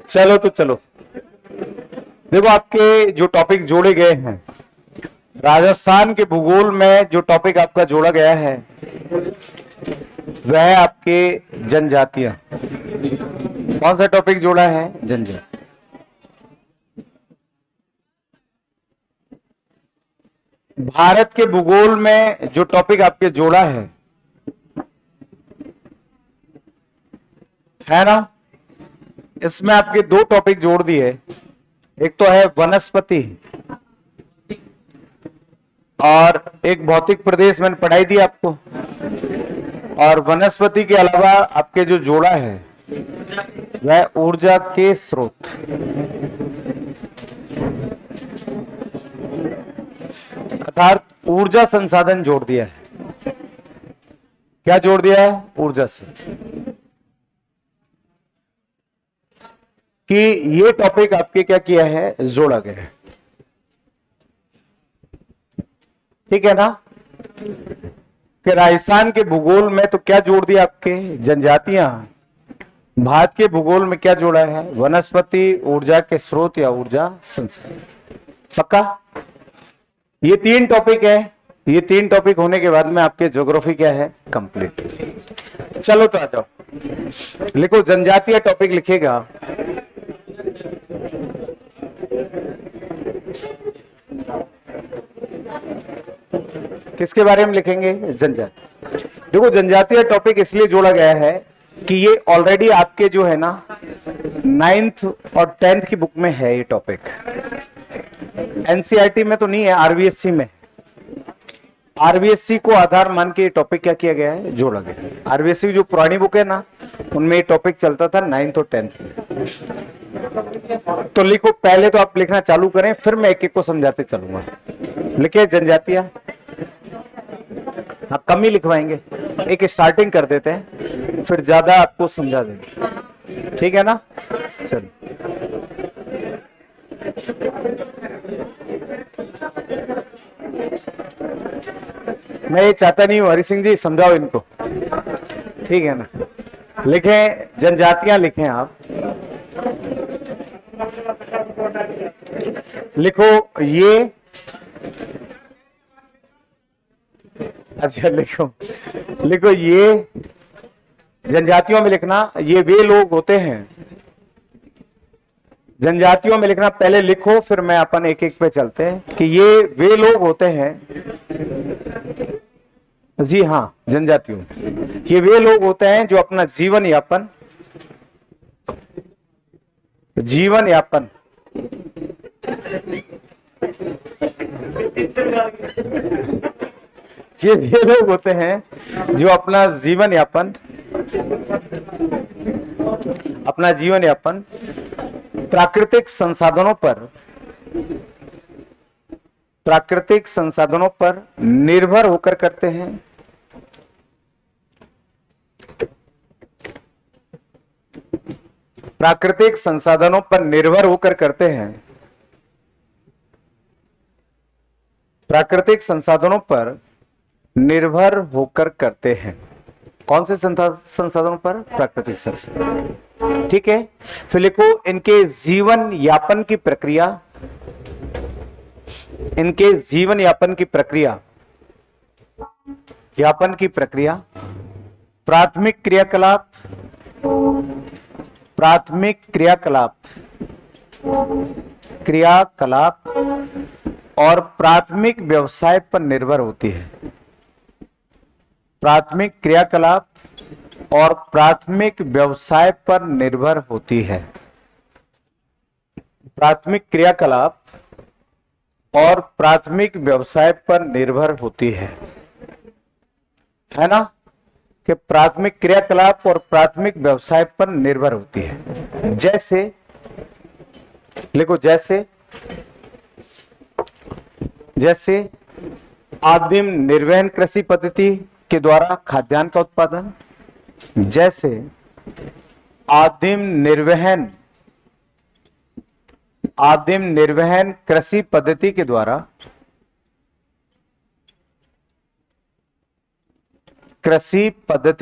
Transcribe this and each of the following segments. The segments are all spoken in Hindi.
चलो तो चलो, देखो आपके जो टॉपिक जोड़े गए हैं, राजस्थान के भूगोल में जो टॉपिक आपका जोड़ा गया है वह है आपके जनजातियां। कौन सा टॉपिक जोड़ा है? जनजाति। भारत के भूगोल में जो टॉपिक आपके जोड़ा है ना, इसमें आपके दो टॉपिक जोड़ दिए। एक तो है वनस्पति और एक भौतिक प्रदेश, मैंने पढ़ाई दी आपको। और वनस्पति के अलावा आपके जो जोड़ा है वह ऊर्जा के स्रोत। अर्थात ऊर्जा संसाधन जोड़ दिया है। क्या जोड़ दिया है? ऊर्जा संसाधन। कि ये टॉपिक आपके क्या किया है? जोड़ा गया है। ठीक है ना? कि राजस्थान के भूगोल में तो क्या जोड़ दिया आपके? जनजातियां। भारत के भूगोल में क्या जोड़ा है? वनस्पति, ऊर्जा के स्रोत या ऊर्जा संसाधन। पक्का? ये तीन टॉपिक है। ये तीन टॉपिक होने के बाद में आपके ज्योग्राफी क्या है? कंप्लीट। चलो तो आ जाओ, लिखो जनजातीय टॉपिक लिखेगा। किसके बारे में लिखेंगे? जनजाति। देखो जनजातीय टॉपिक इसलिए जोड़ा गया है कि ये ऑलरेडी आपके जो है ना 9th और 10th की बुक में है। ये टॉपिक एनसीईआरटी में तो नहीं है, आरबीएससी में। आरबीएससी को आधार मान के ये टॉपिक क्या किया गया है? जोड़ा गया है। आरबीएससी की जो पुरानी बुक है ना, उनमें ये टॉपिक चलता था 9th और 10th में। तो लिखो, पहले तो आप लिखना चालू करें, फिर मैं एक एक को समझाते चलूंगा। लिखे जनजातियां। हाँ, कम ही लिखवाएंगे, एक स्टार्टिंग कर देते हैं, फिर ज्यादा आपको समझा देंगे। ठीक है ना? चलो, मैं ये चाहता नहीं हूं हरि सिंह जी, समझाओ इनको। ठीक है ना? लिखें जनजातियां, लिखें आप। लिखो ये, अच्छा लिखो, लिखो ये जनजातियों में लिखना, ये वे लोग होते हैं। जनजातियों में लिखना, पहले लिखो फिर मैं अपन एक एक पे चलते हैं कि ये वे लोग होते हैं। जी हाँ, जनजातियों में ये वे लोग होते हैं जो अपना जीवन यापन ये वे लोग होते हैं जो अपना जीवन यापन प्राकृतिक संसाधनों पर निर्भर होकर करते हैं। प्राकृतिक संसाधनों पर निर्भर होकर करते हैं। प्राकृतिक संसाधनों पर निर्भर होकर करते हैं। कौन से संसाधनों पर? प्राकृतिक संसाधन। ठीक है, फिर लिखो इनके जीवन यापन की प्रक्रिया। इनके जीवन यापन की प्रक्रिया, प्राथमिक क्रियाकलाप और प्राथमिक व्यवसाय पर निर्भर होती है। प्राथमिक क्रियाकलाप और प्राथमिक व्यवसाय पर निर्भर होती है। प्राथमिक क्रियाकलाप और प्राथमिक व्यवसाय पर निर्भर होती है ना? कि प्राथमिक क्रियाकलाप और प्राथमिक व्यवसाय पर निर्भर होती है। जैसे लिखो, जैसे आदिम निर्वहन कृषि पद्धति के द्वारा खाद्यान्न का उत्पादन। जैसे आदिम निर्वहन कृषि पद्धति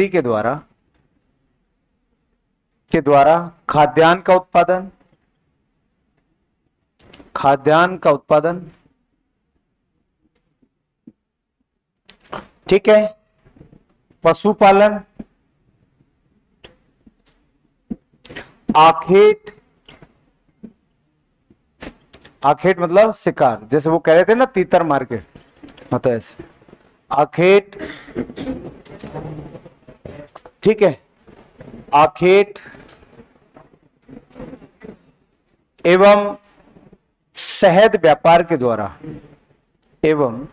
के द्वारा के द्वारा खाद्यान्न का उत्पादन, खाद्यान्न का उत्पादन, ठीक है, पशुपालन, आखेट, आखेट मतलब शिकार, जैसे वो कह रहे थे ना तीतर मार के, मतलब ऐसे आखेट, ठीक है, आखेट एवं शहद व्यापार के द्वारा, एवं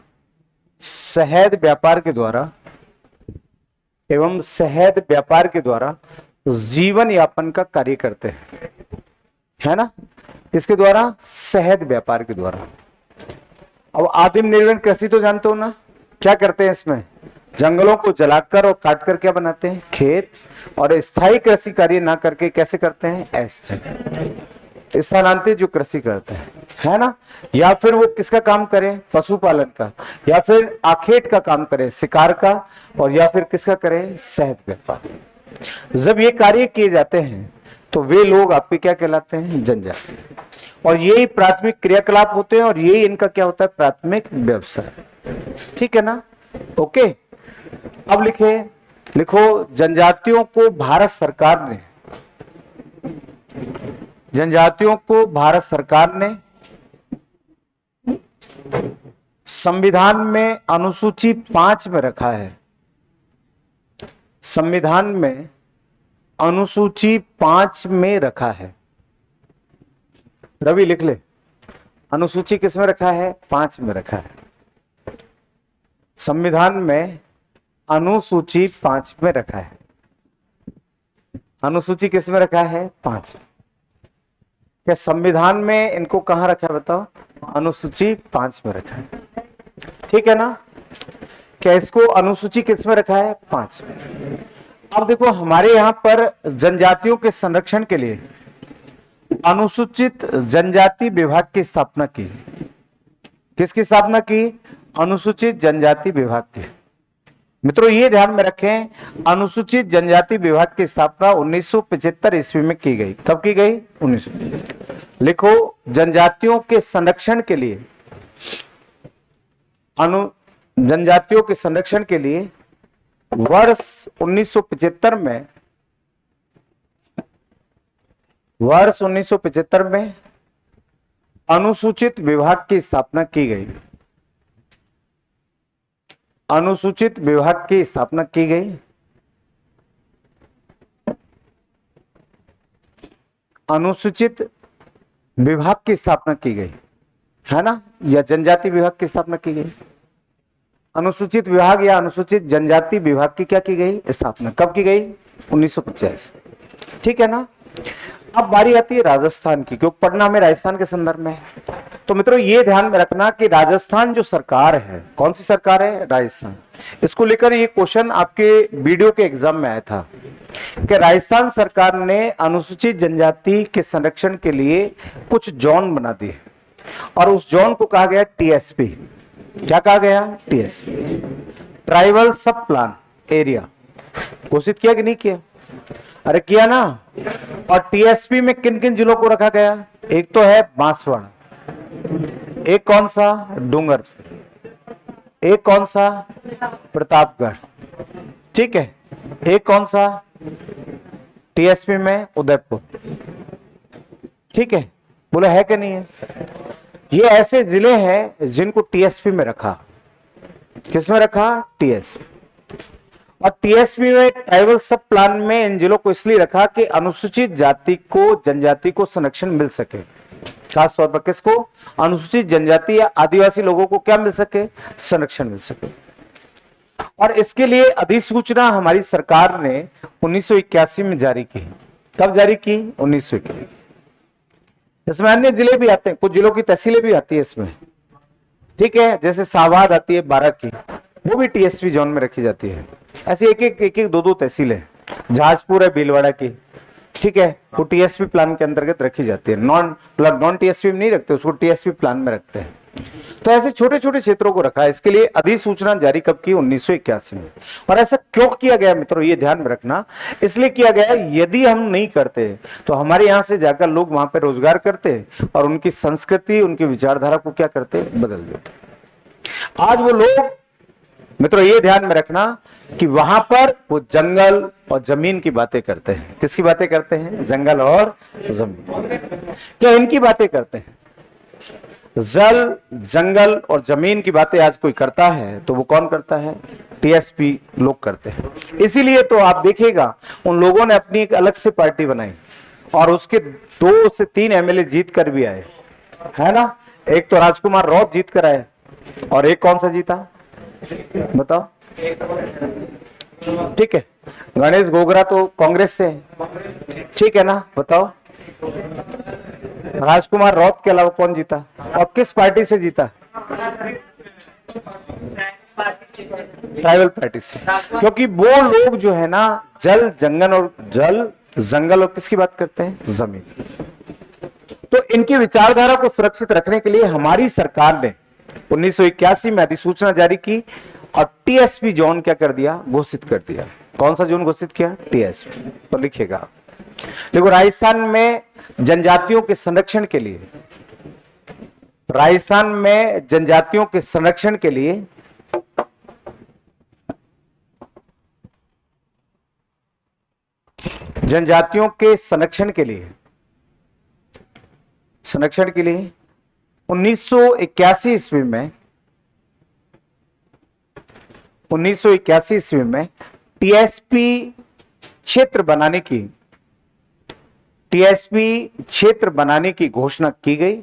शहद व्यापार के द्वारा, एवं शहद व्यापार के द्वारा जीवन यापन का कार्य करते हैं, है ना, किसके द्वारा, शहद व्यापार के द्वारा। अब आदिम निर्वहन कृषि तो जानते हो ना, क्या करते हैं इसमें, जंगलों को जलाकर और काटकर क्या बनाते हैं, खेत, और स्थायी कृषि कार्य ना करके कैसे करते हैं, अस्थायी, स्थानांतरित जो कृषि करते हैं, है ना, या फिर वो किसका काम करे, पशुपालन का, या फिर आखेट का काम करे, शिकार का, और या फिर किसका करे, शहद व्यापार। जब ये कार्य किए जाते हैं तो वे लोग आपके क्या कहलाते हैं, जनजाति, और यही प्राथमिक क्रियाकलाप होते हैं, और यही इनका क्या होता है, प्राथमिक व्यवसाय, ठीक है ना, ओके। अब लिखो जनजातियों को भारत सरकार ने, जनजातियों को भारत सरकार ने संविधान में अनुसूची 5 में रखा है, संविधान में अनुसूची 5 में रखा है। रवि लिख ले, अनुसूची किस में रखा है, 5 में रखा है, संविधान में अनुसूची 5 में रखा है, अनुसूची किस में रखा है, 5 में। क्या संविधान में इनको कहां रखा है बताओ, अनुसूची 5 में रखा है, ठीक है ना, क्या इसको अनुसूची किस में रखा है, 5 में। अब देखो हमारे यहां पर जनजातियों के संरक्षण के लिए अनुसूचित जनजाति विभाग की स्थापना की, किसकी स्थापना की, अनुसूचित जनजाति विभाग की। मित्रों ये ध्यान में रखें, अनुसूचित जनजाति विभाग की स्थापना 1975 ईस्वी में की गई। कब की गई, 1975। लिखो जनजातियों के संरक्षण के लिए, जनजातियों के संरक्षण के लिए वर्ष 1975 में, वर्ष 1975 में अनुसूचित विभाग की स्थापना की गई, अनुसूचित विभाग की स्थापना की गई। अनुसूचित विभाग की स्थापना की गई, है ना, या जनजाति विभाग की स्थापना की गई। अनुसूचित विभाग या अनुसूचित जनजाति विभाग की क्या की गई, स्थापना कब की गई, 1950, ठीक है ना। अब बारी आती है राजस्थान की, क्योंकि पटना में राजस्थान के संदर्भ में है। तो मित्रों ये ध्यान में रखना कि राजस्थान जो सरकार है, कौन सी सरकार है, राजस्थान, इसको लेकर ये क्वेश्चन आपके वीडियो के एग्जाम में आया था कि राजस्थान सरकार ने अनुसूचित जनजाति के संरक्षण के लिए कुछ जोन बना दिए, और उस जोन को कहा गया टीएसपी। क्या कहा गया, टीएसपी, ट्राइबल सब प्लान एरिया। घोषित किया कि नहीं किया, अरे किया ना। और टीएसपी में किन किन जिलों को रखा गया, एक तो है बांसवाड़ा, एक कौन सा, डूंगरपुर, एक कौन सा, प्रतापगढ़, ठीक है, एक कौन सा टीएसपी में उदयपुर, ठीक है, बोले है कि नहीं है। ये ऐसे जिले हैं जिनको टीएसपी में रखा, किस में रखा, टीएसपी। और टीएसपी में ट्राइबल सब प्लान में इन जिलों को इसलिए रखा कि अनुसूचित जाति को, जनजाति को संरक्षण मिल सके, खास तौर पर किसको, अनुसूचित जनजाति या आदिवासी लोगों को क्या मिल सके, संरक्षण मिल सके। और इसके लिए अधिसूचना हमारी सरकार ने 1981 में जारी की। कब जारी की, 1981। इसमें अन्य जिले भी आते हैं, कुछ जिलों की तहसीलें भी आती है इसमें, ठीक है, जैसे सावाद आती है 12 की, वो भी टीएसपी जोन में रखी जाती है। ऐसी एक दो तहसीलें, जहाजपुर है भीलवाड़ा की, ठीक है, वो टीएसपी प्लान के अंतर्गत रखी जाती है। नॉन टीएसपी में नहीं रखते उसको, टीएसपी प्लान में रखते हैं, तो ऐसे छोटे छोटे क्षेत्रों को रखा है। इसके लिए अधिसूचना जारी कब की? 1981 में। और ऐसा क्यों किया गया मित्रों, ये ध्यान में रखना, इसलिए किया गया यदि हम नहीं करते तो हमारे यहां से जाकर लोग वहां पे रोजगार करते और उनकी संस्कृति, उनकी विचारधारा को क्या करते? बदल देते। आज वो लोग मित्रों ये ध्यान में रखना कि वहां पर वो जंगल और जमीन की बातें करते हैं। किसकी बातें करते हैं? जंगल और जमीन। क्या इनकी बातें करते हैं? जल, जंगल और जमीन की बातें आज कोई करता है तो वो कौन करता है? टीएसपी लोग करते हैं। इसीलिए तो आप देखिएगा उन लोगों ने अपनी एक अलग से पार्टी बनाई और उसके 2 से 3 एमएलए जीत कर भी आए, है ना। एक तो राजकुमार रौत जीत कर आए और एक कौन सा जीता बताओ? ठीक है, गणेश गोगरा तो कांग्रेस से है, ठीक है ना। बताओ राजकुमार रौत के अलावा कौन जीता और किस पार्टी से जीता? ट्राइबल पार्टी से। क्योंकि वो लोग जो है ना जल जंगल और किसकी बात करते हैं? जमीन। तो इनकी विचारधारा को सुरक्षित रखने के लिए हमारी सरकार ने 1981 में अधिसूचना जारी की और टीएसपी जोन क्या कर दिया? घोषित कर दिया। कौन सा जोन घोषित किया? टीएसपी। तो लिखिएगा, देखो राजस्थान में जनजातियों के संरक्षण के लिए, राजस्थान में जनजातियों के संरक्षण के लिए जनजातियों के संरक्षण के लिए 1981 ईस्वी में 1981 ईस्वी में टीएसपी क्षेत्र बनाने की घोषणा की गई।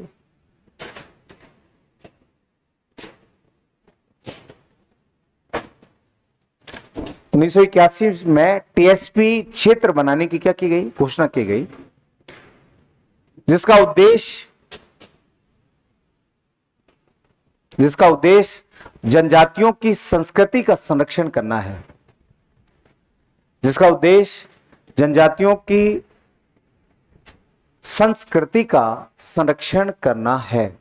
उन्नीस में टीएसपी क्षेत्र बनाने की क्या की गई? घोषणा की गई, जिसका उद्देश्य जनजातियों की संस्कृति का संरक्षण करना है। जिसका उद्देश्य जनजातियों की संस्कृति का संरक्षण करना है।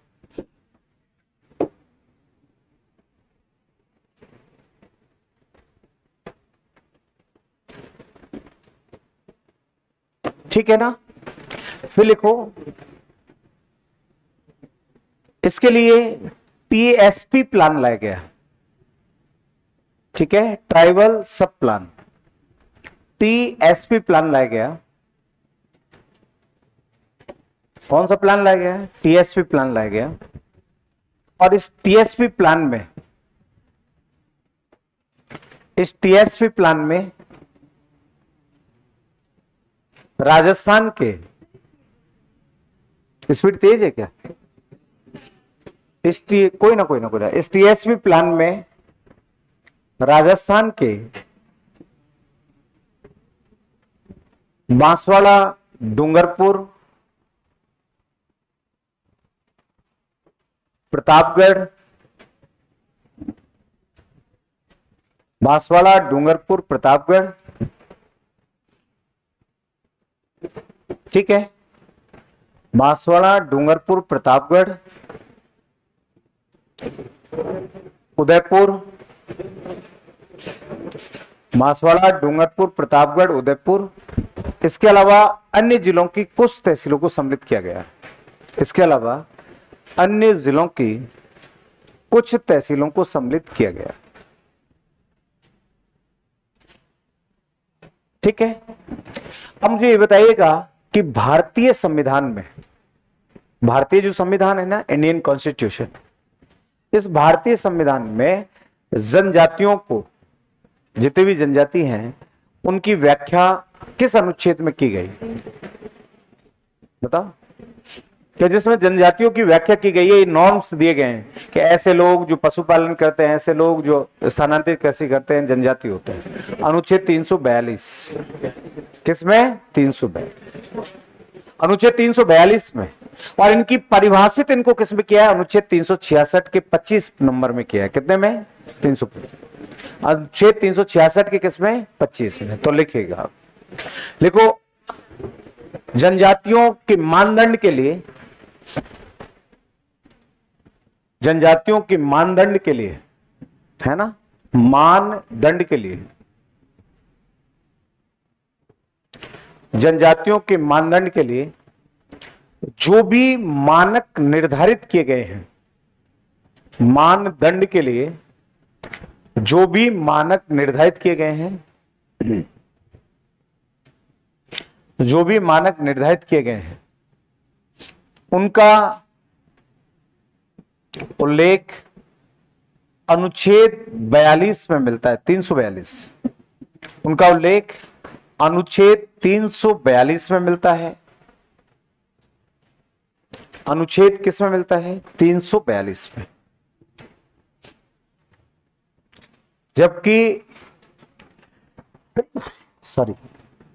ठीक है ना। फिर लिखो, इसके लिए टीएसपी प्लान लाया गया। ठीक है, ट्राइबल सब प्लान, टीएसपी प्लान लाया गया। कौन सा प्लान लाया गया? टीएसपी प्लान लाया गया। और इस टीएसपी प्लान में राजस्थान के, स्पीड तेज है क्या? कोई ना, इस टीएसपी प्लान में राजस्थान के बांसवाड़ा, डूंगरपुर, प्रतापगढ़, बांसवाड़ा, डूंगरपुर, प्रतापगढ़, ठीक है, बांसवाड़ा, डूंगरपुर, प्रतापगढ़, उदयपुर, बांसवाड़ा, डूंगरपुर, प्रतापगढ़, उदयपुर। इसके अलावा अन्य जिलों की कुछ तहसीलों को सम्मिलित किया गया। इसके अलावा अन्य जिलों की कुछ तहसीलों को सम्मिलित किया गया। ठीक है। अब मुझे ये बताइएगा कि भारतीय संविधान में, भारतीय जो संविधान है ना, इंडियन कॉन्स्टिट्यूशन, इस भारतीय संविधान में जनजातियों को, जितने भी जनजाति हैं, उनकी व्याख्या किस अनुच्छेद में की गई? बताओ। कि जिसमें जनजातियों की व्याख्या की गई है, नॉर्म्स दिए गए हैं कि ऐसे लोग जो पशुपालन करते हैं, ऐसे लोग जो स्थानांतरित कैसे करते हैं, जनजाति होते हैं। अनुच्छेद 342, किसमें? 342, अनुच्छेद 342 में। और इनकी परिभाषित इनको किस में किया है? अनुच्छेद 366 के 25 नंबर में किया है। कितने में? 325। अनुच्छेद 366 के किस में? 25 में। तो लिखिएगा, लिखो, जनजातियों के मानदंड के लिए, जनजातियों के मानदंड के लिए, है ना, मानदंड के लिए, जनजातियों के मानदंड के लिए जो भी मानक निर्धारित किए गए हैं, मानदंड के लिए जो भी मानक निर्धारित किए गए हैं, जो भी मानक निर्धारित किए गए हैं, उनका उल्लेख अनुच्छेद 42 में मिलता है, 342। उनका उल्लेख अनुच्छेद 342 में मिलता है। अनुच्छेद किस में मिलता है? 342 में।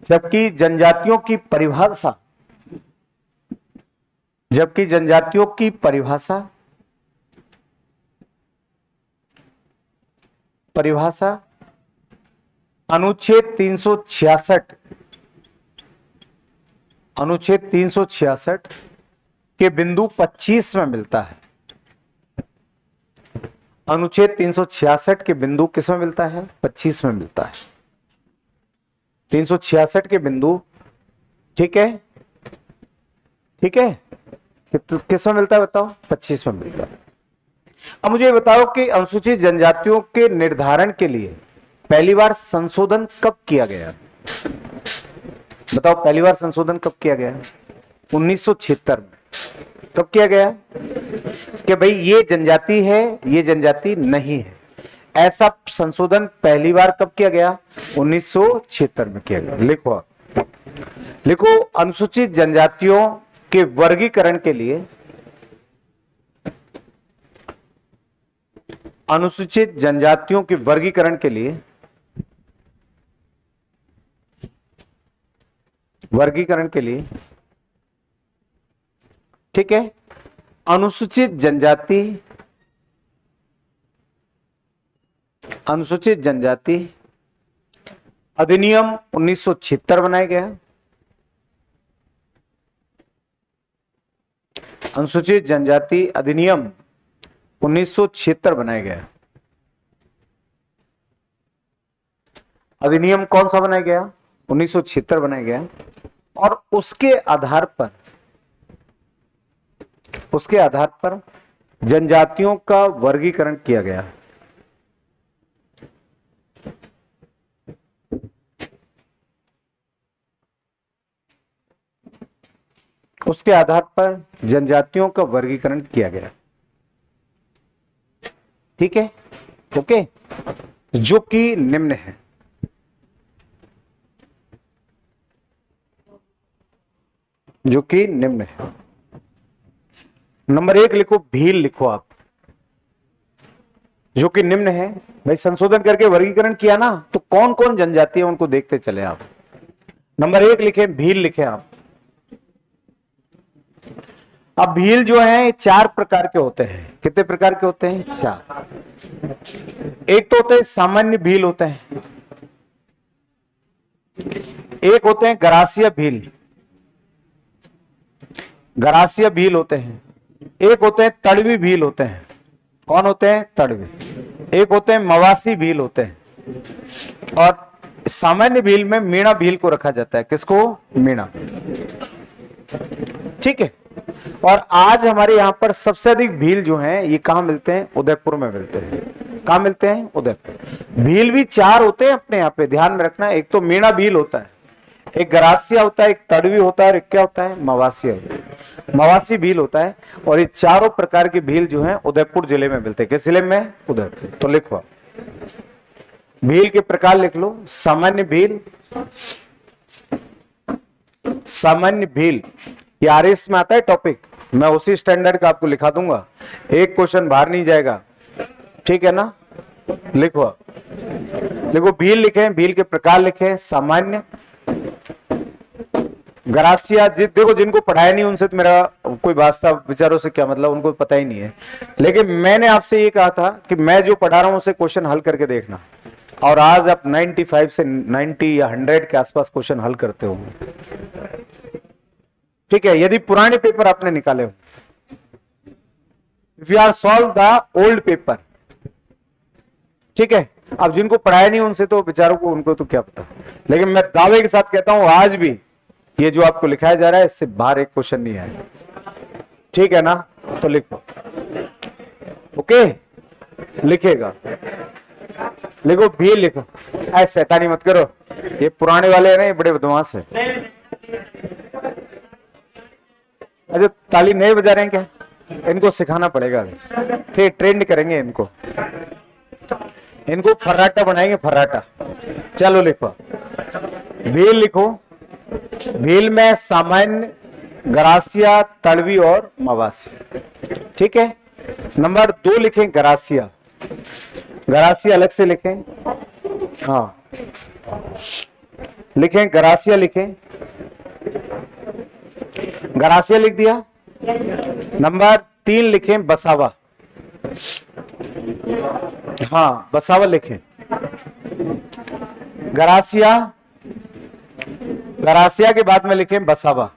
जबकि जनजातियों की परिभाषा, जबकि जनजातियों की परिभाषा अनुच्छेद 366, अनुच्छेद 366 के बिंदु 25 में मिलता है। अनुच्छेद 366 के बिंदु किस में मिलता है? 25 में मिलता है। 366 के बिंदु, ठीक है, ठीक है, किस में मिलता है बताओ? 25 में मिलता है। अब मुझे बताओ कि अनुसूचित जनजातियों के निर्धारण के लिए पहली बार संशोधन कब किया गया? बताओ, पहली बार संशोधन कब किया गया? 1976 में। कब किया गया? कि भाई ये जनजाति है, ये जनजाति नहीं है, ऐसा संशोधन पहली बार कब किया गया? 1976 में किया गया। लिखो, लिखो, अनुसूचित जनजातियों के वर्गीकरण के लिए, अनुसूचित जनजातियों के वर्गीकरण के लिए, वर्गीकरण के लिए, ठीक है, अनुसूचित जनजाति, अनुसूचित जनजाति अधिनियम 1976 बनाया गया। अनुसूचित जनजाति अधिनियम 1976 बनाया गया। अधिनियम कौन सा बनाया गया? 1976 बनाया गया। और उसके आधार पर, उसके आधार पर जनजातियों का वर्गीकरण किया गया। उसके आधार पर जनजातियों का वर्गीकरण किया गया, ठीक है, ओके, जो कि निम्न है। जो कि निम्न है। नंबर 1 लिखो, भील लिखो आप, जो कि निम्न है। भाई संशोधन करके वर्गीकरण किया ना, तो कौन कौन जनजाति है उनको देखते चले आप। नंबर 1 लिखे, भील लिखे आप। अब भील जो है 4 प्रकार के होते हैं। कितने प्रकार के होते हैं? 4। एक तो होते हैं सामान्य भील होते हैं, एक होते हैं गरासिया भील, गरासिया भील होते हैं, एक होते हैं तड़वी भील होते हैं। कौन होते हैं? तड़वी। एक होते हैं मवासी भील होते हैं। और सामान्य भील में मीणा भील को रखा जाता है। किसको? मीणा भील, ठीक है। और आज हमारे यहाँ पर सबसे अधिक भील जो हैं ये कहाँ मिलते हैं? उदयपुर में मिलते हैं। कहाँ मिलते हैं? उदयपुर। भील भी 4 होते हैं अपने यहाँ पे, ध्यान में रखना। एक तो मीणा भील होता है, एक गरासिया होता है, एक तड़वी होता है, और एक क्या होता है? मवासी, मवासी भील होता है। और ये चारों प्रकार के भील जो हैं उदयपुर जिले में मिलते हैं। किस जिले में? उदयपुर। तो लिखो, भील के प्रकार लिख लो। सामान्य भील, सामान्य भील, ये आरएस में आता है टॉपिक, मैं उसी स्टैंडर्ड का आपको लिखा दूंगा, एक क्वेश्चन बाहर नहीं जाएगा, ठीक है ना। लिखो, लिखो, भील लिखे, भील के प्रकार लिखे। सामान्य, गरासिया, देखो जिनको पढ़ाया नहीं उनसे तो मेरा कोई वास्ता विचारों से क्या मतलब, उनको पता ही नहीं है। लेकिन मैंने आपसे ये कहा था कि मैं जो पढ़ा रहा हूं उसे क्वेश्चन हल करके देखना, और आज आप 95 से 90 या 100 के आसपास क्वेश्चन हल करते हो, ठीक है, यदि पुराने पेपर आपने निकाले हो, if you are solve the old paper, ठीक है। अब जिनको पढ़ाया नहीं उनसे तो बेचारों को, उनको तो क्या पता, लेकिन मैं दावे के साथ कहता हूं आज भी ये जो आपको लिखाया जा रहा है इससे बाहर एक क्वेश्चन नहीं आएगा, ठीक है ना। तो लिखो, ओके, लिखेगा, लिखो भी लिखो, ऐसे शैतानी मत करो, ये पुराने वाले हैं ना, ये बड़े बदमाश है। अच्छा ताली नहीं बजा रहे हैं क्या? इनको सिखाना पड़ेगा, ठीक, ट्रेंड करेंगे इनको, इनको फर्राटा बनाएंगे, फर्राटा। चलो लिखो, भील लिखो। भील में सामान्य, गरासिया, तड़वी और मवासी, ठीक है। नंबर 2 लिखें गरासिया, गरासिया अलग से लिखें, हाँ लिखें गरासिया, लिखें गरासिया, लिख दिया। नंबर 3 लिखें बसावा, हाँ बसावा लिखें। गरासिया, गरासिया के बाद में लिखें बसावा,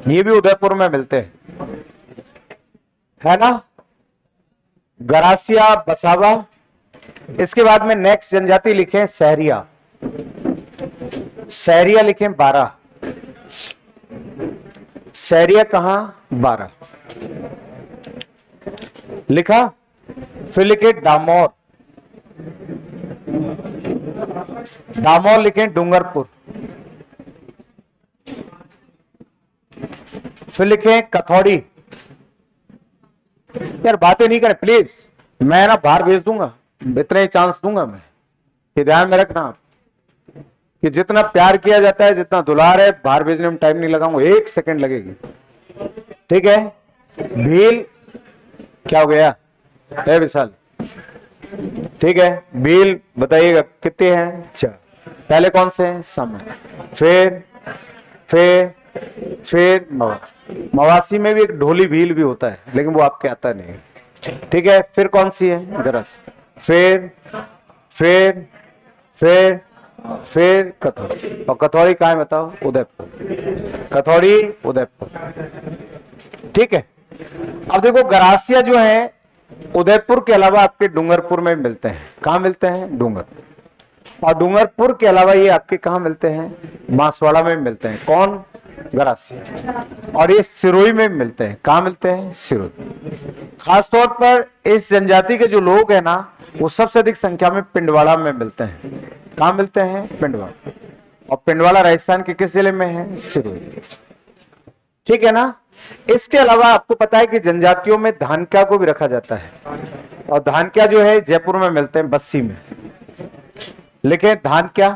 ये भी उदयपुर में मिलते हैं, है ना। गरासिया, बसावा। इसके बाद में नेक्स्ट जनजाति लिखें सहरिया, सहरिया लिखें 12, सहरिया कहां? 12 लिखा। फिर लिखे डामोर, डामोर लिखें डूंगरपुर। फिर लिखें कथौड़ी। यार बातें नहीं करें प्लीज, मैं ना बाहर भेज दूंगा, इतने ही चांस दूंगा मैं, ये ध्यान में रखना आप कि जितना प्यार किया जाता है, जितना दुलार है, बाहर भेजने में टाइम नहीं लगाऊंगा, 1 सेकंड लगेगी, ठीक है। भील क्या हो गया है विशाल, ठीक है। भील बताइएगा कितने हैं? 4। पहले कौन से हैं? समय, फिर मवासी में भी एक ढोली भील भी होता है, लेकिन वो आपके आता नहीं है, ठीक है। फिर कौन सी है? गरज, फिर कथौड़ी। और कथौड़ी कहाँ है बताओ? उदयपुर, कथौड़ी उदयपुर, ठीक है। अब देखो गरासिया जो है उदयपुर के अलावा आपके डूंगरपुर में मिलते हैं। कहाँ मिलते हैं? डूंगरपुर। और डूंगरपुर के अलावा ये आपके कहाँ मिलते हैं? बांसवाड़ा में मिलते हैं। कौन? गरासिया। और ये सिरोही में मिलते हैं। कहाँ मिलते हैं? सिरोही। खासतौर पर इस जनजाति के जो लोग हैं ना, वो सबसे अधिक संख्या में पिंडवाड़ा में मिलते हैं। कहाँ मिलते हैं? पिंडवाड़ा। और पिंडवाड़ा राजस्थान के किस जिले में है? सिरोही, ठीक है ना। इसके अलावा आपको पता है कि जनजातियों में धानक्या को भी रखा जाता है, और धानक्या जो है जयपुर में मिलते हैं, बस्सी में। लिखे धानक्या,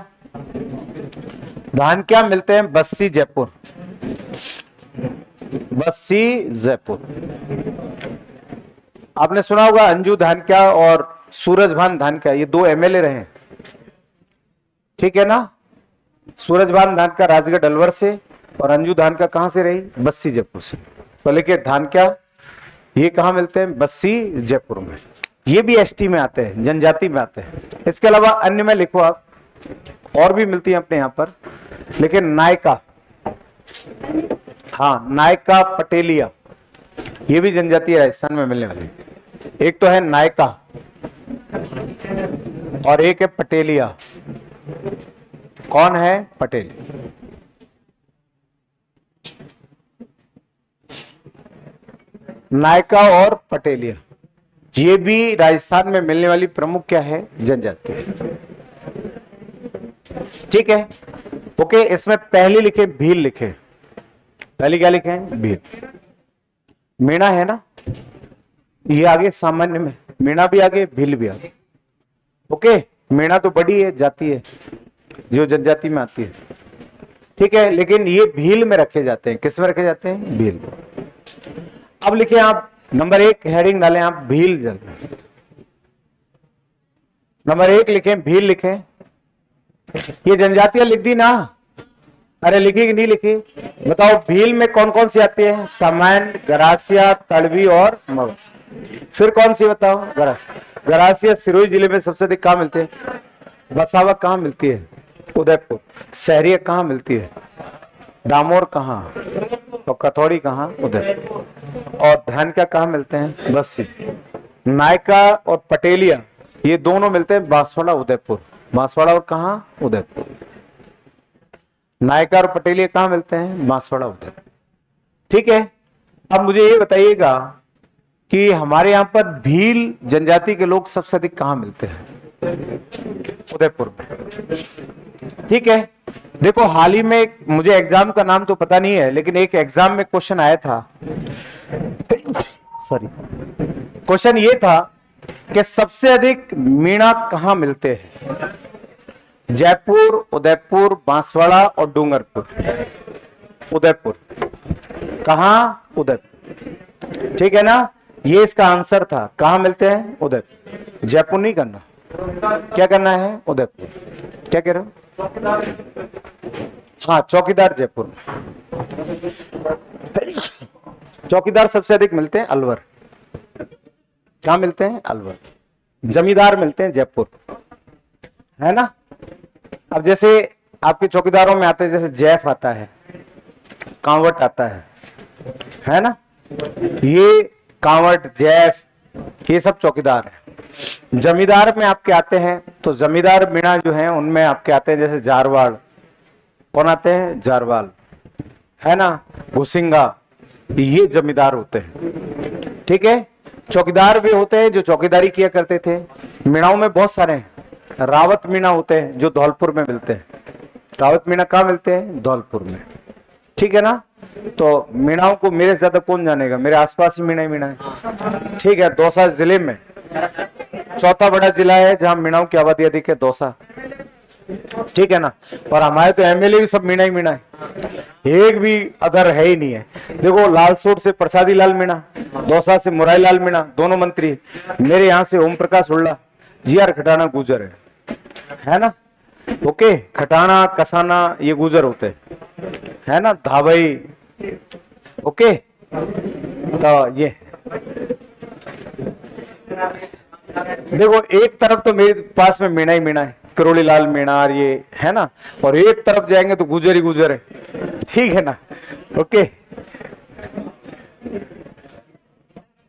धानक्या मिलते हैं बस्सी जयपुर, बस्सी जयपुर। आपने सुना होगा अंजू धानक्या और सूरजभान धानक्या, ये 2 एमएलए रहे, ठीक है ना। सूरजभान धानक्या राजगढ़ अलवर से, और अंजू धानक्या कहां से रही? बस्सी जयपुर से। तो लिखे धानक्या, ये कहां मिलते हैं? बस्सी जयपुर में। ये भी एसटी में आते हैं, जनजाति में आते हैं। इसके अलावा अन्य में लिखो आप, और भी मिलती है अपने यहां पर। लेकिन नायका, हाँ नायका पटेलिया, ये भी जनजाति राजस्थान में मिलने वाली। एक तो है नायका और एक है पटेलिया। कौन है? पटेल। नायका और पटेलिया, ये भी राजस्थान में मिलने वाली प्रमुख क्या है? जनजाति, ठीक है। ओके, इसमें पहली लिखे भील, लिखे पहली क्या लिखे? भील। मीणा है ना, ये आगे सामान्य में, मीणा भी आगे, भील भी आगे। ओके, मीणा तो बड़ी है जाति है जो जनजाति में आती है, ठीक है। लेकिन ये भील में रखे जाते हैं। किस में रखे जाते हैं? भील। अब लिखे आप नंबर 1 हेडिंग डालें आप, भील जल। नंबर 1 लिखें भील, लिखें। ये जनजातियां लिख दी ना? अरे लिखी कि नहीं लिखी? बताओ भील में कौन कौन सी आती है? सामान्य, गरासिया, तड़वी और मवासी। फिर कौन सी बताओ? गरासिया। गरासिया सिरोही जिले में सबसे अधिक कहां मिलती है? बसावा कहां मिलती है? उदयपुर। सहरिया कहां मिलती है? डामोर कहां? और कथौड़ी कहाँ? उदयपुर। और धानका कहाँ मिलते हैं? बस्सी। नायका और पटेलिया ये दोनों मिलते हैं बांसवाड़ा उदयपुर। बांसवाड़ा और कहाँ? उदयपुर। नायका और पटेलिया कहाँ मिलते हैं? बांसवाड़ा उदयपुर। ठीक है। अब मुझे ये बताइएगा कि हमारे यहाँ पर भील जनजाति के लोग सबसे अधिक कहाँ मिलते हैं? उदयपुर में। ठीक है। देखो हाल ही में मुझे एग्जाम का नाम तो पता नहीं है, लेकिन एक एग्जाम में क्वेश्चन आया था। सॉरी, क्वेश्चन ये था कि सबसे अधिक मीणा कहाँ मिलते हैं? जयपुर, उदयपुर, बांसवाड़ा और डूंगरपुर। उदयपुर। कहाँ? उदयपुर। ठीक है ना, ये इसका आंसर था। कहाँ मिलते हैं? उदयपुर। जयपुर नहीं करना, क्या करना है? उदयपुर। क्या कह रहे हो? हाँ, चौकीदार जयपुर में। चौकीदार सबसे अधिक मिलते हैं अलवर। कहाँ मिलते हैं? अलवर। जमींदार मिलते हैं जयपुर, है ना। अब जैसे आपके चौकीदारों में आते हैं, जैसे जैफ आता है, कांवट आता है ना। ये कांवट, जैफ, ये सब चौकीदार है। जमींदार में आपके आते हैं तो जमींदार मीणा जो है उनमें आपके आते हैं जैसे जारवाल। कौन आते हैं? जारवाल, है ना। घुसिंगा, ये जमींदार होते हैं। ठीक है। चौकीदार भी होते हैं जो चौकीदारी किया करते थे। मीणाओं में बहुत सारे हैं। रावत मीणा होते हैं जो धौलपुर में मिलते हैं। रावत मीणा कहाँ मिलते हैं? धौलपुर में। ठीक है ना। तो मीणाओं को मेरे से ज्यादा कौन जानेगा? मेरे आसपास ही मीणा है। ठीक है। दौसा जिले में चौथा बड़ा जिला है जहां मीणाओं की आबादी अधिक है, दौसा। ठीक है ना। और हमारे तो एमएलए भी सब मीणा ही मीणा है, एक भी अदर है ही नहीं है। देखो लालसोट से प्रसादी लाल मीणा, दौसा से मुरारी लाल मीणा, दोनों मंत्री। मेरे यहाँ से ओम प्रकाश उल्ला, जीआर खटाना गुजर है ना। ओके, खटाना कसाना ये गुजर होते हैं, है ना। धाबई, ओके। तो ये देखो एक तरफ तो मेरे पास में मीणा ही मीणा है, करोली लाल मीणा, और ये है ना। और एक तरफ जाएंगे तो गुजर ही गुजर है। ठीक है ना। ओके,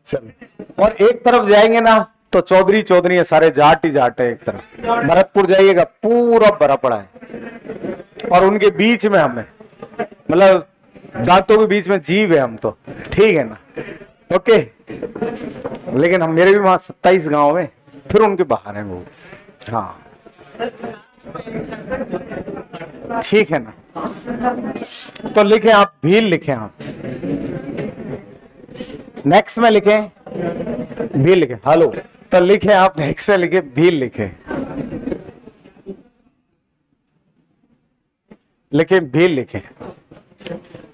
चलो। और एक तरफ जाएंगे ना तो चौधरी चौधरी है, सारे जाट ही जाट है। एक तरफ भरतपुर जाइएगा पूरा भरा पड़ा है, और उनके बीच में हमें, मतलब दांतों के बीच में जीव है हम तो। ठीक है ना। ओके। लेकिन हम, मेरे भी वहां 27 गांव है, फिर उनके बाहर हैं वो। हाँ, ठीक है ना। तो लिखें आप, भील लिखें आप। नेक्स्ट में लिखें भील लिखें। हेलो, तो लिखें आप नेक्स्ट में लिखें भील लिखें। लिखें भील लिखें।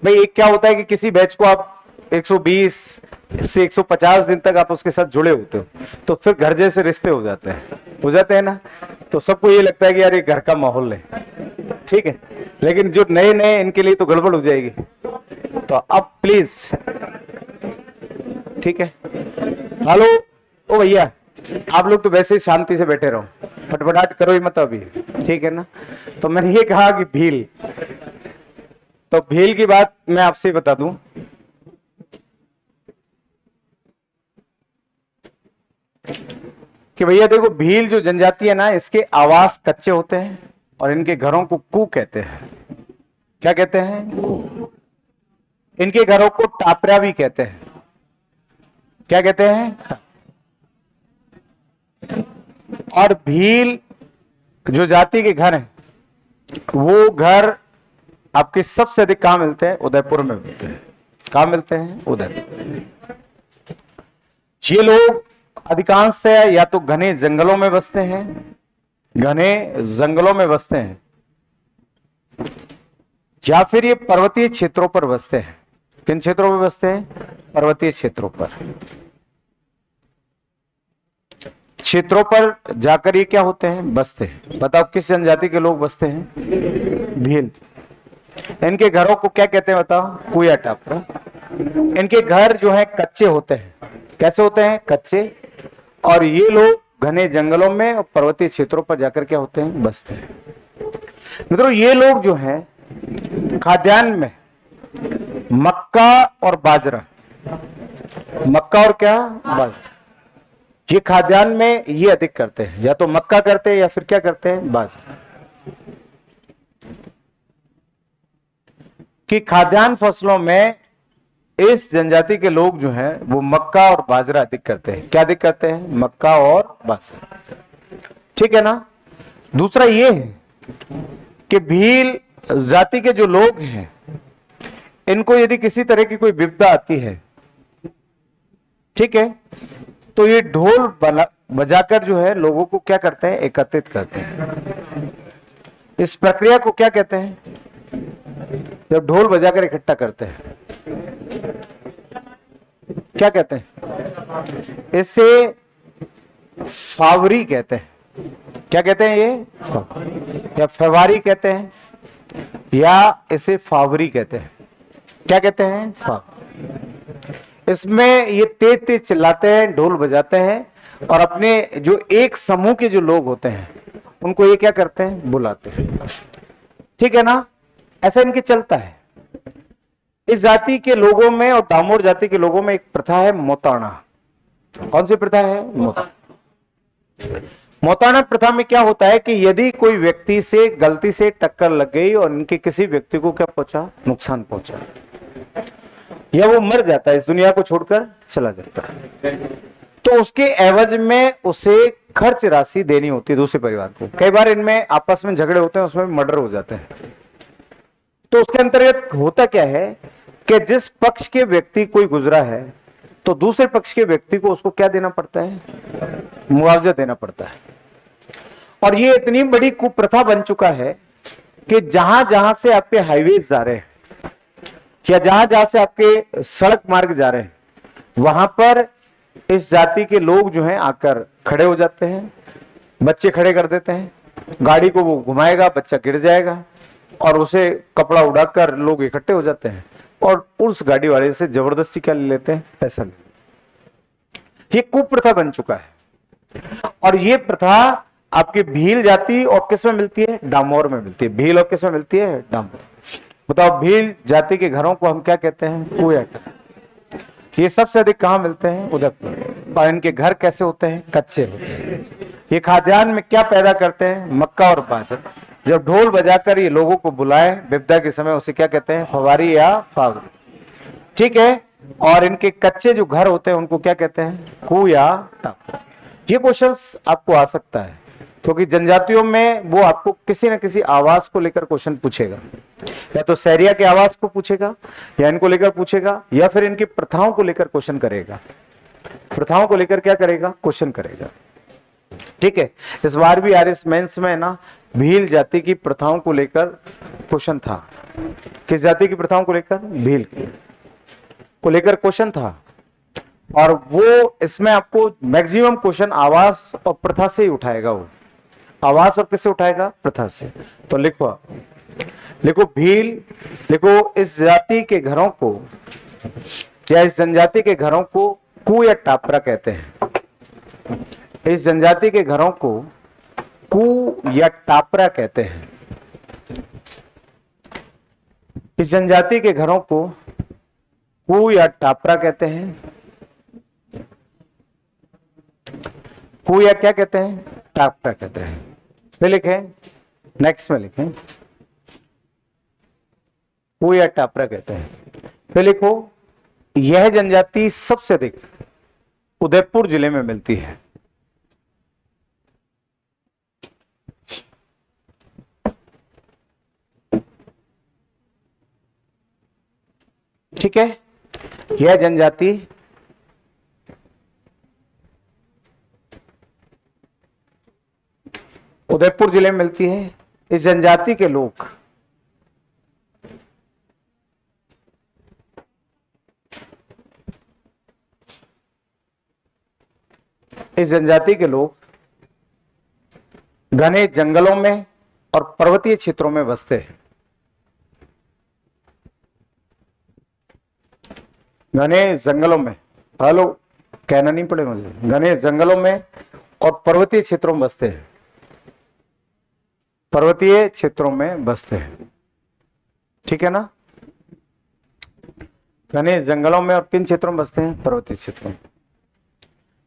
भाई एक क्या होता है कि किसी बैच को आप 120 से 150 दिन तक आप उसके साथ जुड़े होते हो, तो फिर घर जैसे रिश्ते हो जाते हैं ना। तो सबको ये लगता है कि यार ये घर का माहौल है। ठीक है। लेकिन जो नए नए, इनके लिए तो गड़बड़ हो जाएगी। तो अब प्लीज, ठीक है। हेलो, ओ भैया, आप लोग तो वैसे ही शांति से बैठे रहो, फटफटाट करो ही मत अभी। ठीक है ना। तो मैंने ये कहा कि भील, तो भील की बात मैं आपसे बता दूं कि भैया देखो, भील जो जनजाति है ना, इसके आवास कच्चे होते हैं और इनके घरों को कू कहते हैं। क्या कहते हैं? कू। इनके घरों को टापरा भी कहते हैं। क्या कहते हैं? और भील जो जाति के घर हैं, वो घर आपके सबसे अधिक कहां मिलते हैं? उदयपुर में मिलते हैं। कहां मिलते हैं? उदयपुर। ये लोग अधिकांश से या तो घने जंगलों में बसते हैं, घने जंगलों में बसते हैं, या फिर ये पर्वतीय क्षेत्रों पर बसते हैं। किन क्षेत्रों में बसते हैं? पर्वतीय क्षेत्रों पर। क्षेत्रों पर जाकर ये क्या होते हैं? बसते हैं। बताओ किस जनजाति के लोग बसते हैं? भील। इनके घरों को क्या कहते हैं बताओ? कुया टापरा। इनके घर जो है कच्चे होते हैं। कैसे होते हैं? कच्चे। और ये लोग घने जंगलों में और पर्वतीय क्षेत्रों पर जाकर क्या होते हैं? बसते हैं। मित्रों, ये लोग जो हैं खाद्यान्न में मक्का और बाजरा, मक्का और क्या, बाजरा, ये खाद्यान्न में ये अधिक करते हैं, या तो मक्का करते हैं या फिर क्या करते हैं, बाजरा। कि खाद्यान्न फसलों में इस जनजाति के लोग जो हैं वो मक्का और बाजरा अधिक करते हैं। क्या अधिक करते हैं, मक्का और बाजरा, ठीक है ना। दूसरा ये है कि भील जाति के जो लोग हैं, इनको यदि किसी तरह की कोई विपदा आती है, ठीक है, तो ये ढोल बजाकर जो है लोगों को क्या करते हैं, एकत्रित करते हैं। इस प्रक्रिया को क्या कहते हैं, जब ढोल बजाकर इकट्ठा करते हैं, क्या कहते हैं, इसे फावरी कहते हैं। क्या कहते हैं, ये या फेवारी कहते हैं, या इसे फावरी कहते हैं। क्या कहते हैं, फावरी। इसमें ये तेज तेज चिल्लाते हैं, ढोल बजाते हैं, और अपने जो एक समूह के जो लोग होते हैं उनको ये क्या करते हैं, बुलाते हैं, ठीक है ना। ऐसा इनके चलता है। इस जाति के लोगों में और दामोर जाति के लोगों में एक प्रथा है, मोताणा। कौन सी प्रथा है, मोताणा। मोताणा प्रथा में क्या होता है कि यदि कोई व्यक्ति से गलती से टक्कर लग गई और इनके किसी व्यक्ति को क्या पहुंचा, नुकसान पहुंचा, या वो मर जाता है, इस दुनिया को छोड़कर चला जाता है, तो उसके एवज में उसे खर्च राशि देनी होती है दूसरे परिवार को। कई बार इनमें आपस में झगड़े होते हैं, उसमें मर्डर हो जाते हैं। तो उसके अंतर्गत होता क्या है कि जिस पक्ष के व्यक्ति कोई गुजरा है, तो दूसरे पक्ष के व्यक्ति को उसको क्या देना पड़ता है, मुआवजा देना पड़ता है। और ये इतनी बड़ी कुप्रथा बन चुका है कि जहां जहां से आपके हाईवेज जा रहे हैं, या जहां जहां से आपके सड़क मार्ग जा रहे हैं, वहां पर इस जाति के लोग जो हैं आकर खड़े हो जाते हैं, बच्चे खड़े कर देते हैं, गाड़ी को वो घुमाएगा, बच्चा गिर जाएगा, और उसे कपड़ा उड़ाकर लोग इकट्ठे हो जाते हैं और उस गाड़ी वाले से जबरदस्ती क्या ले लेते हैं, पैसा ले लेते हैं। ये कुप्रथा बन चुका है। और ये प्रथा आपकी भील जाति और किस में मिलती है, डामोर में मिलती है। भील और किस में मिलती है, डामोर। बताओ, भील जाति के घरों को हम क्या कहते हैं, कुएटा। ये सबसे अधिक कहां मिलते हैं, उदयपुर। और इनके घर कैसे होते हैं, कच्चे होते हैं। ये खाद्यान्न में क्या पैदा करते हैं, मक्का और बाजरा। जब ढोल बजाकर ये लोगों को बुलाए विपदा के समय, उसे क्या कहते हैं, फवारी या फावरी, ठीक है। और इनके कच्चे जो घर होते हैं उनको क्या कहते हैं, कु या टापू। ये क्वेश्चंस आपको आ सकता है, क्योंकि जनजातियों में वो आपको किसी न किसी आवास को लेकर क्वेश्चन पूछेगा। या तो सहरिया के आवास को पूछेगा, या इनको लेकर पूछेगा, या फिर इनकी प्रथाओं को लेकर क्वेश्चन करेगा। प्रथाओं को लेकर क्या करेगा, क्वेश्चन करेगा, ठीक है। इस बार भी आरएस मेंस में ना भील जाति की प्रथाओं को लेकर क्वेश्चन था। किस जाति की प्रथाओं को लेकर, भील को लेकर क्वेश्चन था। और वो इसमें आपको मैक्सिमम क्वेश्चन आवास और प्रथा से ही उठाएगा। वो आवास और किससे उठाएगा, प्रथा से। तो लिखो, लिखो भील, लिखो इस जाति के घरों को या इस जनजाति के घरों को कु या टापरा कहते हैं। इस जनजाति के घरों को कु या टापरा कहते हैं। इस जनजाति के घरों को कु या टापरा कहते हैं। कु या क्या कहते हैं, टापरा कहते हैं। फिर लिखें, नेक्स्ट में लिखें, कु या टापरा कहते हैं। फिर लिखो, यह जनजाति सबसे अधिक उदयपुर जिले में मिलती है। ठीक है, यह जनजाति उदयपुर जिले में मिलती है। इस जनजाति के लोग घने जंगलों में और पर्वतीय क्षेत्रों में बसते हैं। घने जंगलों में, हेलो कहना नहीं पड़े मुझे, घने जंगलों में और पर्वतीय क्षेत्रों में बसते हैं। पर्वतीय क्षेत्रों में बसते हैं, ठीक है ना। घने जंगलों में और किन क्षेत्रों में बसते हैं? पर्वतीय क्षेत्रों में।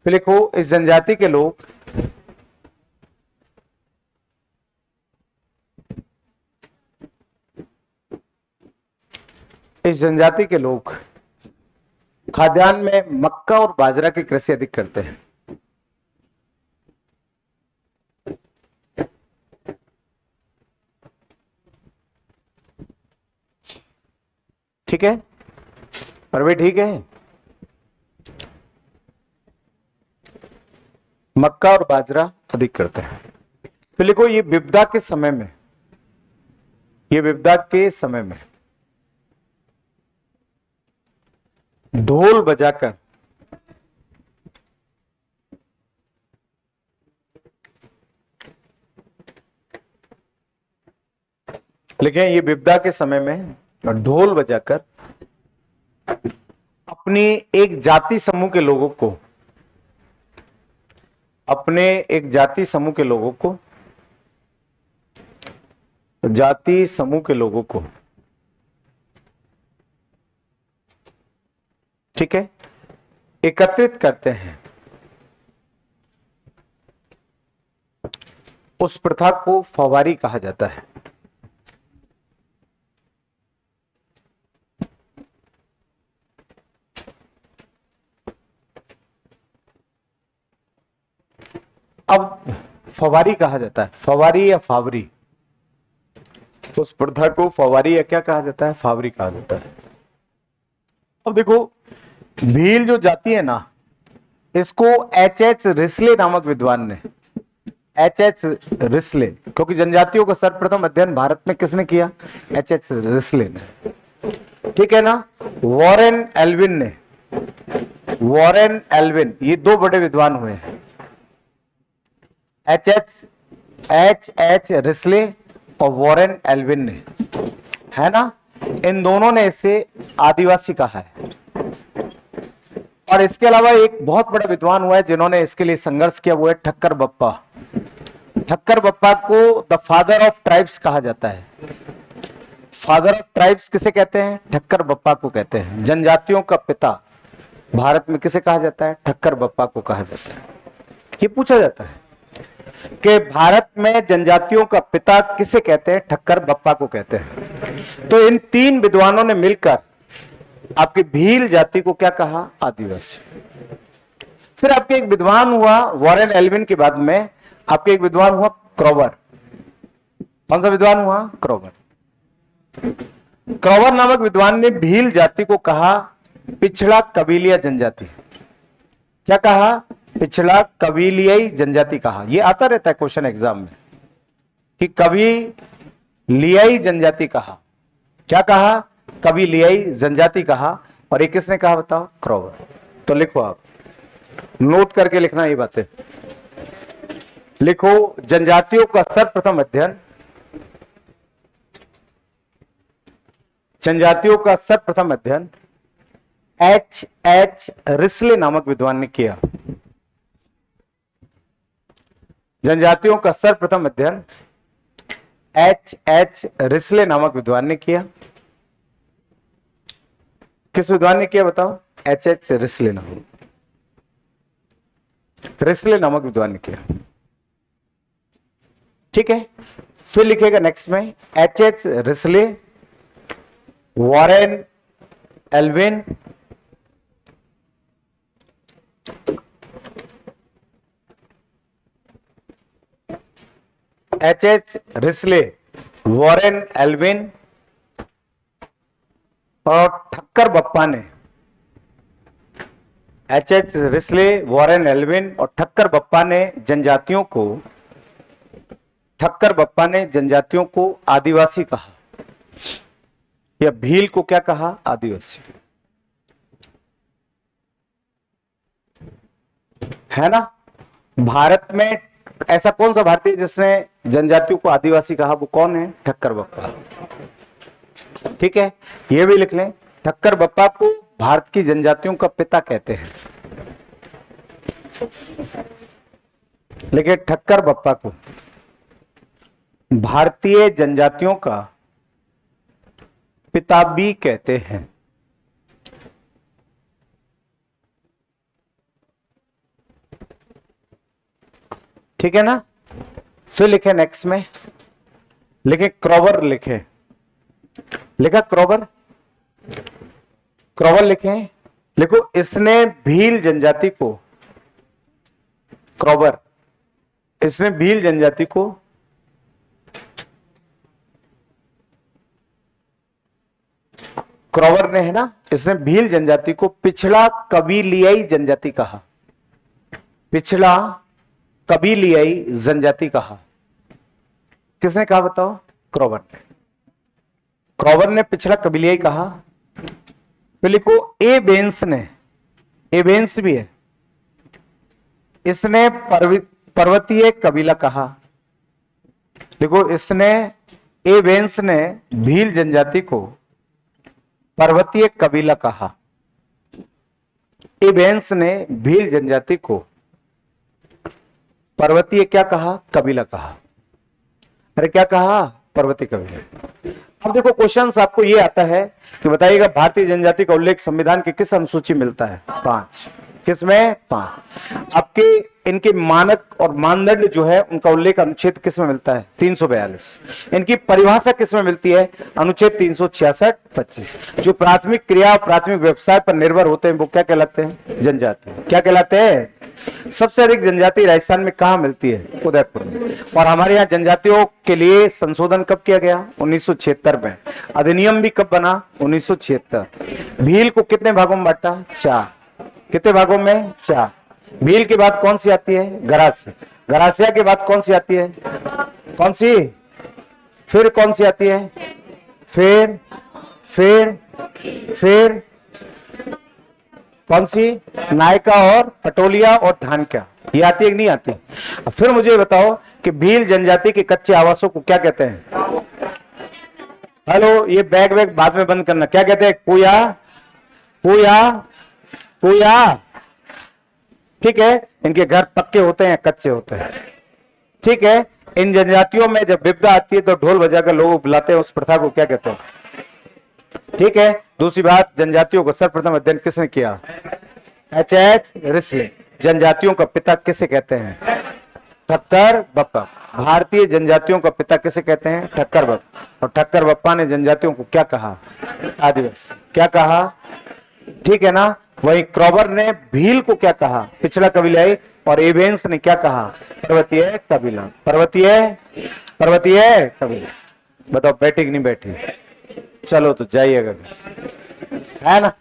फिर लिखो इस जनजाति के लोग खाद्यान्न में मक्का और बाजरा की कृषि अधिक करते हैं। ठीक है, परवे ठीक है। मक्का और बाजरा अधिक करते हैं। फिर लिखो ये विपदा के समय में ढोल बजाकर लिखें, ये विपदा के समय में ढोल बजाकर अपनी एक जाति समूह के लोगों को ठीक है एकत्रित करते हैं। उस प्रथा को फव्वारी कहा जाता है। अब फव्वारी कहा जाता है, फव्वारी या फावरी। उस प्रथा को फव्वारी या क्या कहा जाता है? फावरी कहा जाता है। अब देखो भील जो जाति है ना, इसको एच रिस्ले नामक विद्वान ने, एच रिस्ले, क्योंकि जनजातियों का सर्वप्रथम अध्ययन भारत में किसने किया? एच रिस्ले ने। ठीक है ना। वॉरेन एल्विन, ये दो बड़े विद्वान हुए हैं, एच रिस्ले और वॉरेन एल्विन ने, है ना। इन दोनों ने इसे आदिवासी कहा है। और इसके अलावा एक बहुत बड़ा विद्वान हुआ है जिन्होंने इसके लिए संघर्ष किया, वो है ठक्कर बप्पा। ठक्कर बप्पा को द फादर ऑफ ट्राइब्स कहा जाता है। फादर ऑफ ट्राइब्स किसे कहते हैं? ठक्कर बप्पा को कहते हैं। जनजातियों का पिता भारत में किसे कहा जाता है? ठक्कर बप्पा को कहा जाता है। ये पूछा जाता है कि भारत में जनजातियों का पिता किसे कहते हैं? ठक्कर बप्पा को कहते हैं। तो इन तीन विद्वानों ने मिलकर आपकी भील जाति को क्या कहा? आदिवासी। फिर आपके एक विद्वान हुआ वॉरेन एल्विन के बाद में, आपके एक विद्वान हुआ क्रोवर। कौन सा विद्वान हुआ? क्रोवर। क्रोवर नामक विद्वान ने भील जाति को कहा पिछड़ा कबीलिया जनजाति। क्या कहा? पिछड़ा कबीलियाई जनजाति कहा। यह आता रहता है क्वेश्चन एग्जाम में कि कबीलियाई जनजाति कहा। क्या कहा? कबीलियाई जनजाति कहा। और ये किसने कहा बताओ? क्रोवर। तो लिखो, आप नोट करके लिखना ये बातें। लिखो जनजातियों का सर्वप्रथम अध्ययन एच रिस्ले नामक विद्वान ने किया। जनजातियों का सर्वप्रथम अध्ययन एच रिस्ले नामक विद्वान ने किया। किस विद्वान ने किया बताओ? एच रिस्ले नामक विद्वान ने किया। ठीक है। फिर लिखेगा नेक्स्ट में H Risley, Warren Elwin, H Risley, Warren Elwin और ठक्कर बप्पा ने, एच रिस्ले, वॉरेन एल्विन और ठक्कर बप्पा ने जनजातियों को आदिवासी कहा, या भील को क्या कहा? आदिवासी। है ना। भारत में ऐसा कौन सा भारतीय जिसने जनजातियों को आदिवासी कहा? वो कौन है? ठक्कर बप्पा। ठीक है, ये भी लिख लें। ठक्कर बप्पा को भारत की जनजातियों का पिता कहते हैं। लेकिन ठक्कर बप्पा को भारतीय जनजातियों का पिता भी कहते हैं। ठीक है ना। फिर लिखे नेक्स्ट में, लिखे क्रॉवर, लिखे लिखा क्रॉवर, क्रॉवर लिखे, लिखो इसने भील जनजाति को, क्रॉवर, इसने भील जनजाति को क्रॉवर ने, है ना, इसने भील जनजाति को पिछड़ा कबीलियाई जनजाति कहा, पिछड़ा कबीलियाई जनजाति कहा। किसने कहा बताओ? क्रॉवर ने। क्रॉवर ने पिछड़ा कबीलियाई कहा। फिर लिखो एबेंस ने, एबेंस भी है, इसने पर्वतीय कबीला कहा। देखो इसने, एबेंस ने भील जनजाति को पर्वतीय कबीला कहा। एबेंस ने भील जनजाति को पर्वतीय क्या कहा? कबीला कहा। अरे क्या कहा? पर्वतीय कबीला। अब देखो क्वेश्चंस आपको ये आता है कि बताइएगा भारतीय जनजाति का उल्लेख संविधान की किस अनुसूची मिलता है? 5। किसमें? 5। आपके इनके मानक और मानदंड जो है उनका उल्लेख अनुच्छेद किसमें मिलता है? 342। इनकी परिभाषा किसमें मिलती है? अनुच्छेद 366 25। जो प्राथमिक क्रिया, प्राथमिक व्यवसाय पर निर्भर होते हैं वो क्या कहलाते हैं? जनजाति। क्या कहलाते हैं? सबसे अधिक जनजाति राजस्थान में कहां मिलती है? उदयपुर में। और हमारे यहाँ जनजातियों के लिए संशोधन कब किया गया? 1976 में। अधिनियम भी कब बना? 1976। भील को कितने भागों में बांटा? 4। कितने भागों में? 4। भील के बाद कौन सी आती है? गरासिया। गरासिया के बाद कौन सी आती है? कौन सी? फिर कौन सी आती है? फिर कौन सी? नायका और पटोलिया और धानक्या। ये आती है कि नहीं आती? अब फिर मुझे बताओ कि भील जनजाति के कच्चे आवासों को क्या कहते हैं? हेलो, ये बैग वैग बाद में बंद करना। क्या कहते हैं? कुया, कुया, कुया। ठीक है। इनके घर पक्के होते हैं, कच्चे होते हैं। ठीक है। इन जनजातियों में जब विपदा आती है तो ढोल बजाकर लोग बुलाते हैं, उस प्रथा को क्या कहते हैं? ठीक है। दूसरी बात, जनजातियों का सर्वप्रथम अध्ययन किसने किया? H.H. रिस्ले। जनजातियों का पिता किसे कहते हैं? ठक्कर बप्पा। भारतीय जनजातियों का पिता किसे कहते हैं? ठक्कर बप्पा। और ठक्कर बप्पा ने जनजातियों को क्या कहा? आदिवासी। क्या कहा? ठीक है ना। वही क्रॉवर ने भील को क्या कहा? पिछड़ा कबीलाई। और एबेंस ने क्या कहा? पर्वतीय कबीला। पर्वतीय कबीला। बताओ बैठी कि नहीं बैठी? चलो तो जाइएगा, है ना।